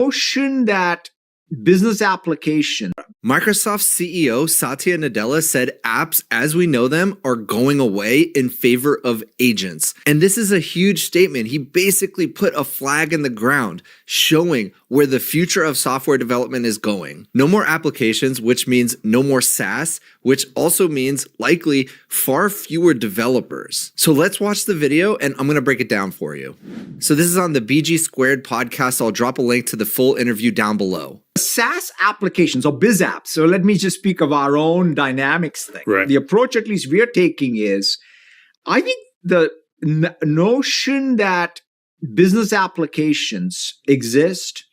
notion that business application. Microsoft's CEO Satya Nadella said apps as we know them are going away in favor of agents. And this is a huge statement. He basically put a flag in the ground showing where the future of software development is going. No more applications, which means no more SaaS, which also means likely far fewer developers. So let's watch the video and I'm going to break it down for you. So this is on the BG Squared podcast. I'll drop a link to the full interview down below. SaaS applications or biz apps. So let me just speak of our own dynamics thing. Right. The approach at least we're taking is, I think the notion that business applications exist,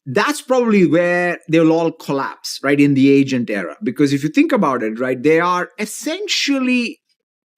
that's probably where they'll all collapse, right, in the agent era. Because if you think about it, right, they are essentially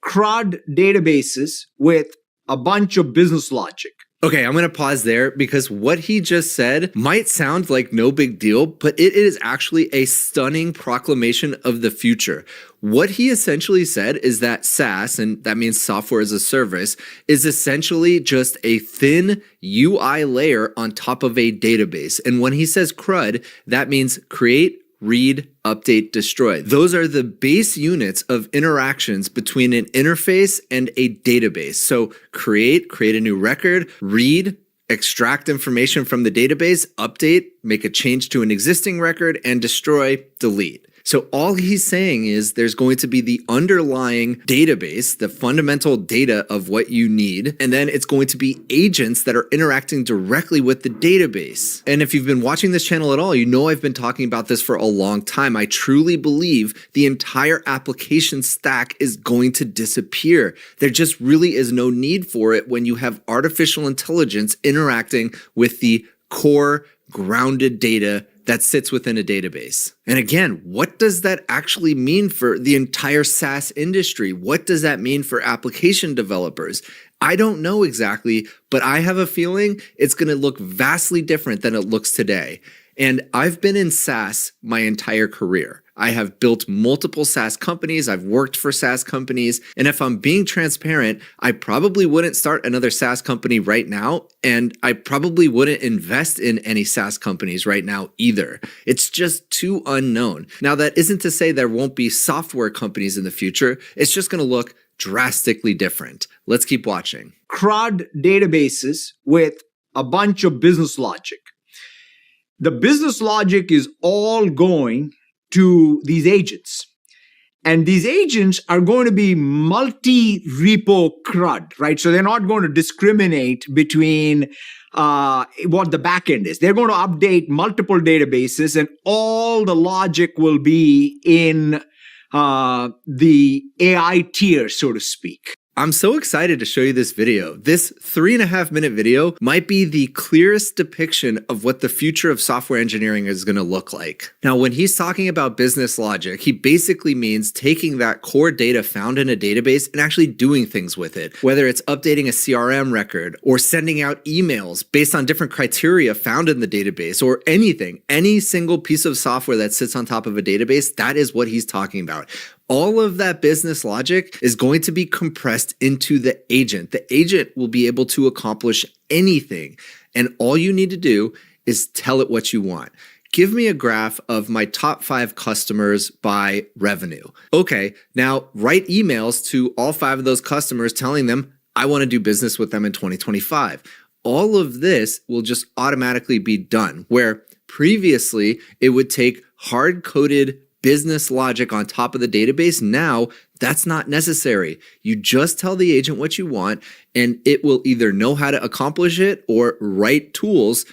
CRUD databases with a bunch of business logic. Okay, I'm going to pause there because what he just said might sound like no big deal, but it is actually a stunning proclamation of the future. What he essentially said is that SaaS, and that means software as a service, is essentially just a thin UI layer on top of a database. And when he says CRUD, that means create, read, update, destroy. Those are the base units of interactions between an interface and a database. So create a new record, read, extract information from the database, update, make a change to an existing record, and destroy, delete. So all he's saying is there's going to be the underlying database, the fundamental data of what you need, and then it's going to be agents that are interacting directly with the database. And if you've been watching this channel at all, you know I've been talking about this for a long time. I truly believe the entire application stack is going to disappear. There just really is no need for it when you have artificial intelligence interacting with the core grounded data that sits within a database. And again, what does that actually mean for the entire SaaS industry? What does that mean for application developers? I don't know exactly, but I have a feeling it's going to look vastly different than it looks today. And I've been in SaaS my entire career. I have built multiple SaaS companies. I've worked for SaaS companies. And if I'm being transparent, I probably wouldn't start another SaaS company right now. And I probably wouldn't invest in any SaaS companies right now either. It's just too unknown. Now, that isn't to say there won't be software companies in the future. It's just going to look drastically different. Let's keep watching. CRUD databases with a bunch of business logic. The business logic is all going to these agents. And these agents are going to be multi-repo CRUD, right? So they're not going to discriminate between what the backend is. They're going to update multiple databases and all the logic will be in the AI tier, so to speak. I'm so excited to show you this video. This 3.5-minute video might be the clearest depiction of what the future of software engineering is going to look like. Now, when he's talking about business logic, he basically means taking that core data found in a database and actually doing things with it, whether it's updating a CRM record or sending out emails based on different criteria found in the database or anything, any single piece of software that sits on top of a database. That is what he's talking about. All of that business logic is going to be compressed into the agent. The agent will be able to accomplish anything. And all you need to do is tell it what you want. Give me a graph of my top 5 customers by revenue. Okay, now write emails to all 5 of those customers telling them, I want to do business with them in 2025. All of this will just automatically be done, where previously it would take hard-coded business logic on top of the database. Now, that's not necessary. You just tell the agent what you want, and it will either know how to accomplish it or write tools